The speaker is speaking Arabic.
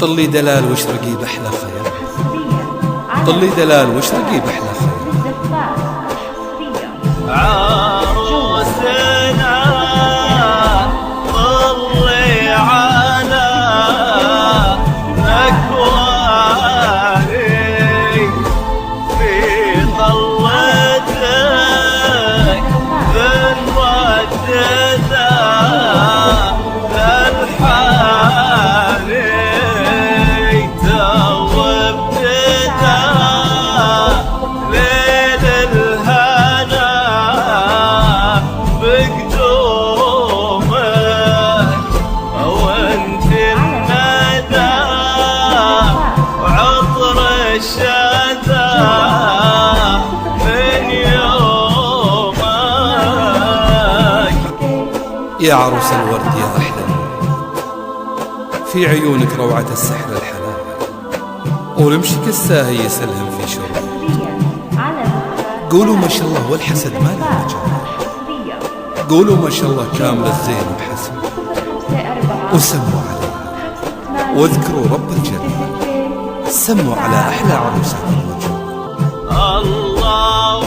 طلي دلال واشرقي بأحلى خير، طلي دلال واشرقي بأحلى خير. عروسنا طلي على أكواني في طلتك بنوددها الحالي تو ابتدى ليل الهنا بقدومك وانت الندى وعطر الشذا من يومك. يا عروس الورد يا أحلى في عيونك روعة السحر الحلال، ورمشك الساهي يسلهم في شرب. قولوا ما شاء الله والحسد ما له مجال، قولوا ما شاء الله كامل الزين وحسن، وسموا عليها واذكروا رب الجنة، سموا على أحلى عروسة الوجه. الله